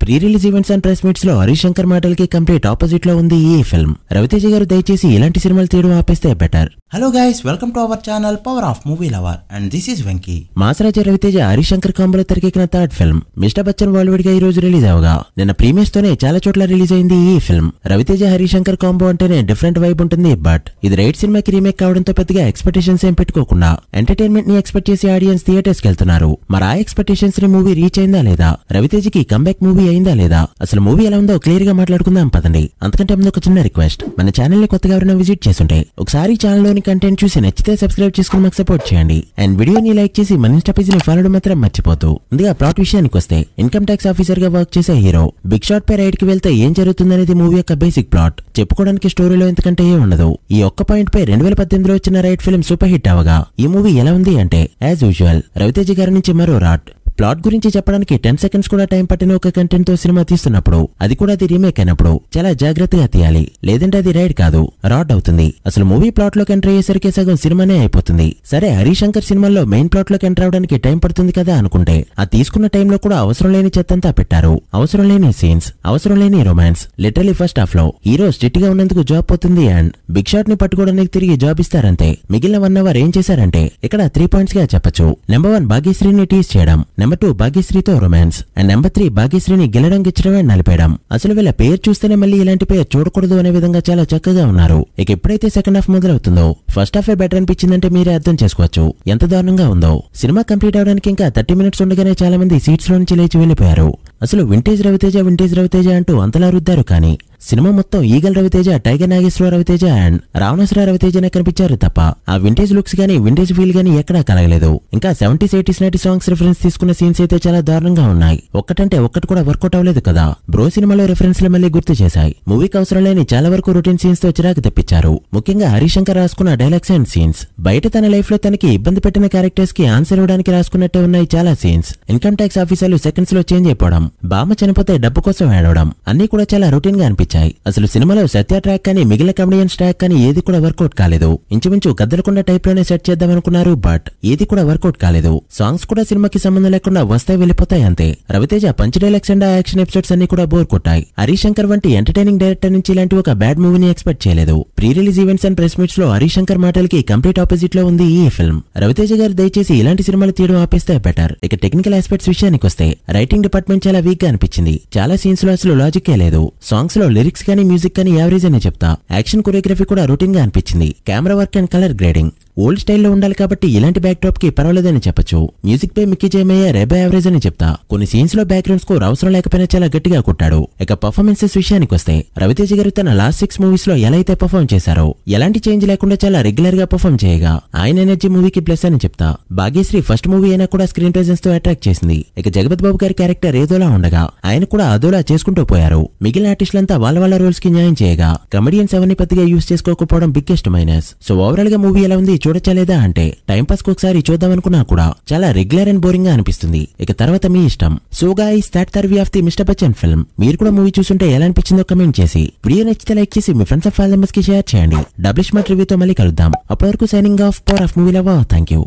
Pre release events and press meets లో హరీష్ శంకర్ మాటలకి complete opposite లో ఉంది ఈ ఫిల్మ్. రవితేజ గారు దయచేసి ఇలాంటి సినిమాలు తీయడం ఆపేస్తే better. Hello guys, welcome to our channel power of movie lover and this is Venky. మాసరాజా రవితేజ హరీష్ శంకర్ కాంబోలో తెరకెక్కిన third film mister Bachchan world గా ఈ రోజు రిలీజ్ అవగా నిన్న ప్రీమియర్స్ తోనే చాలా చోట్ల రిలీజ్ అయింది ఈ ఫిల్మ్. రవితేజ హరీష్ శంకర్ కాంబో అంటేనే డిఫరెంట్ వైబ్ ఉంటుంది. బట్ ఇది రైట్ సినిమాకి రీమేక్ కావడంతో పెద్దగా ఎక్స్పెక్టేషన్స్ ఏం పెట్టుకోకుండా ఎంటర్టైన్మెంట్ ని ఎక్స్పెక్ట్ చేసి ఆడియన్స్ థియేటర్స్ కి వెళ్తున్నారు. మరి ఆ ఎక్స్పెక్టేషన్స్ ని మూవీ రీచ్ అయిందా లేదా, రవితేజకి కంబ్యాక్ మూవీ అయిందా లేదా, అసలు మూవీ ఎలా ఉందో క్లియర్ గా మాట్లాడుకుందాం పదండి. అంతకంటే ముందు ఒక చిన్న రిక్వెస్ట్, మన ఛానల్ ని కొత్తగా ఎవరైనా విజిట్ చేస్తుంటే ఒకసారి ఛానల్ లోని కంటెంట్ చూసి నచ్చితే సబ్స్క్రైబ్ చేసుకుని మాకు సపోర్ట్ చేయండి. అండ్ వీడియోని లైక్ చేసి మన ఇన్స్టా పేజ్ ని ఫాలో మాత్రం మర్చిపోతూ. ముందుగా ప్లాట్ విషయానికి వస్తే, ఇన్కమ్ ట్యాక్స్ ఆఫీసర్ గా వర్క్ చేసే హీరో బిగ్ షాట్ పై రైడ్ కి వెళ్తే ఏం జరుగుతుందనేది మూవీ యొక్క బేసిక్ ప్లాట్. చెప్పుకోవడానికి స్టోరీలో ఎంతకంటే ఏ ఉండదు. ఈ ఒక్క పాయింట్ పై 2018లో వచ్చిన రైడ్ ఫిల్మ్ సూపర్ హిట్ అవగా ఈ మూవీ ఎలా ఉంది అంటే యాజ్ యూజువల్ రవితేజ గారి నుంచి మరో రాట్. ప్లాట్ గురించి చెప్పడానికి 10 seconds కూడా టైం పట్టిన ఒక కంటెంట్ తో సినిమా తీస్తున్నప్పుడు, అది కూడా అది రీమేక్ అయినప్పుడు చాలా జాగ్రత్తగా తీయాలి, లేదంటే అది రైడ్ కాదు రాడ్ అవుతుంది. అసలు మూవీ ప్లాట్ లోకి ఎంటర్ అయ్యేసరికి సగం సినిమానే అయిపోతుంది. సరే, హరీష్ శంకర్ సినిమాల్లో మెయిన్ ప్లాట్ లోకి ఎంటర్ అవడానికి టైం పడుతుంది కదా అనుకుంటే, ఆ తీసుకున్న టైంలో కూడా అవసరం లేని చెత్తంతా పెట్టారు. అవసరం లేని సీన్స్, అవసరం లేని రొమాన్స్. లిటరలీ ఫస్ట్ హాఫ్ లో హీరో స్ట్రిక్ట్ గా ఉన్నందుకు జాబ్ పోతుంది అండ్ బిగ్ షాట్ ని పట్టుకోవడానికి తిరిగి జాబ్ ఇస్తారంతే. మిగిలిన 1 hour ఏం చేశారంటే ఇక్కడ 3 points గా చెప్పచ్చు. నెంబర్ 1 భాగ్యశ్రీని టీజ్ చేయడం, నెంబర్ 2 భాగ్యశ్రీతో రొమాన్స్, అండ్ నెంబర్ 3 భాగ్యశ్రీని గెలడం గిచ్చడమే నలిపేయడం. అసలు వీళ్ళ పేరు చూస్తేనే మళ్ళీ ఇలాంటి పేరు చూడకూడదు అనే విధంగా చాలా చక్కగా ఉన్నారు. ఇక ఎప్పుడైతే సెకండ్ హాఫ్ మొదలవుతుందో ఫస్ట్ హాఫ్ బెటర్ అనిపించిందంటే మీరే అర్థం చేసుకోవచ్చు ఎంత దారుణంగా ఉందో. సినిమా కంప్లీట్ అవడానికి ఇంకా 30 minutes ఉండగానే చాలా మంది సీట్స్ లో నుంచి లేచి వెళ్లిపోయారు. అసలు వింటేజ్ రవితేజ అంటూ అంతలా రుద్దారు, కానీ సినిమా మొత్తం Eagle Ravi Teja, Tiger Nageswara Ravi Teja and Ravanasura రవితేజనే కనిపించారు తప్ప ఆ వింటేజ్ లుక్స్ గానీ వింటేజ్ ఫీల్ గానీ ఎక్కడా కలగలేదు. ఇంకా 70s 80s 90s songs reference తీసుకున్న సీన్స్ అయితే చాలా దారుణంగా ఉన్నాయి. ఒక్కటంటే ఒక్కటి కూడా వర్కౌట్ అవ్వలేదు కదా. బ్రో సినిమాలో రిఫరెన్స్ లు మళ్ళీ గుర్తు చేశాయి. మూవీకి అవసరం లేని చాలా వరకు రొటీన్ సీన్స్ తో చిరాకు తెప్పించారు. ముఖ్యంగా హరీష్ శంకర్ రాసుకున్న డైలాగ్స్ అండ్ సీన్స్. బయట తన లైఫ్ లో తనకి ఇబ్బంది పెట్టిన క్యారెక్టర్స్ కి ఆన్సర్ ఇవ్వడానికి రాసుకున్నట్టే ఉన్నాయి చాలా సీన్స్. ఇన్కమ్ ట్యాక్స్ ఆఫీసర్లు సెకండ్స్ లో చేంజ్ అయిపోవడం, బామ్మ చనిపోతే డబ్బు కోసం ఏడవడం, అన్ని కూడా చాలా రొటీన్ గా అనిపించాయి. అసలు సినిమాలో సత్య ట్రాక్ కానీ మిగిలిన కమెడియన్స్ ట్రాక్ కానీ ఏది కూడా వర్కౌట్ కాలేదు. ఇంచుమించు గద్దలకొండ టైప్ లోనే సెట్ చేద్దాం అనుకున్నారు, బట్ ఏది కూడా వర్కౌట్ కాలేదు. సాంగ్స్ కూడా సినిమాకి సంబంధం లేకుండా వస్తాయి వెళ్ళిపోతాయి అంతే. Raviteja punch dialogues and action episodes అన్ని కూడా బోర్ కొట్టాయి. హరీష్ శంకర్ వంటి ఎంటర్టైనింగ్ డైరెక్టర్ నుంచి ఇలాంటి ఒక బ్యాడ్ మూవీని ఎక్స్పెక్ట్ చేయలేదు. Pre release events and press meets లో హరీష్ శంకర్ మాటలకి కంప్లీట్ ఆపోజిట్ లో ఉంది ఈ ఫిల్మ్. రవితేజ గారు దయచేసి ఇలాంటి సినిమాలు తీయడం ఆపేస్తే బెటర్. ఇక టెక్నికల్ ఆస్పెక్ట్స్ విషయానికి వస్తే, రైటింగ్ డిపార్ట్మెంట్ చాలా వీక్ గా అనిపించింది. చాలా సీన్స్ లో అసలు లాజిక్ లేదు. సాంగ్స్ లో లిరిక్స్ కానీ మ్యూజిక్ కానీ యావరేజ్ అని చెప్తా. యాక్షన్ కొరియోగ్రఫీ కూడా రొటీన్ గా అనిపించింది. Camera work and colour grading old స్టైల్లో ఉండాలి కాబట్టి ఇలాంటి బ్యాక్ డ్రాప్ కి పర్వాలేదని చెప్పొచ్చు. మ్యూజిక్ పై మిక్కీ జయమయ్య రెబా యావరేజ్ అని చెప్తా. కొన్ని సీన్స్ లో బ్యాక్గ్రౌండ్ స్కోర్ అవసరం లేకపోయినా చాలా గట్టిగా కొట్టాడు. ఇక పర్ఫార్మెన్సెస్ విషయానికి వస్తే, రవితేజ గారు తన లాస్ట్ 6 మూవీస్ లో ఎలా అయితే పర్ఫార్మ్ చేశారో ఎలాంటి చేంజ్ లేకుండా చాలా రెగ్యులర్ గా పర్ఫార్మ్ చేయగా ఆయన ఎనర్జీ మూవీకి ప్లస్ అని చెప్తా. భాగ్యశ్రీ ఫస్ట్ మూవీ అయినా కూడా స్క్రీన్ ప్రెజెన్స్ తో అట్రాక్ట్ చేసింది. ఇక జగపతి బాబు గారి క్యారెక్టర్ ఏదోలా ఉండగా ఆయన కూడా అదోలా చేసుకుంటూ పోయారు. మిగిలిన ఆర్టిస్టులంతా వాళ్ళ రోల్స్ కి న్యాయం చేయగా కమెడియన్స్ ఎవరిని పెద్దగా యూజ్ చేసుకోకపోవడం బిగ్గెస్ట్ మైనస్. సో ఓవరాల్ గా మూవీ ఎలా ఉంది చూడొచ్చా లేదా అంటే, టైం పాస్ కు ఒకసారి చూద్దాం అనుకున్నా కూడా చాలా రెగ్యులర్ అండ్ బోరింగ్ గా అనిపిస్తుంది. ఇక తర్వాత మీ ఇష్టం. So guys, that the review of the mister Bachchan film. మీరు కూడా మూవీ చూస్తుంటే ఎలా అనిపించిందో కమెంట్ చేసి, వీడియో నచ్చితే లైక్ చేసి మీ ఫ్రెండ్స్ అండ్ ఫ్యామిలీ మెంబర్స్ కి షేర్ చేయండి. డబుల్ స్మార్ట్ రివ్యూతో మళ్ళీ కలుద్దాం. అప్పటి వరకు signing off, power of movie lover. Thank you.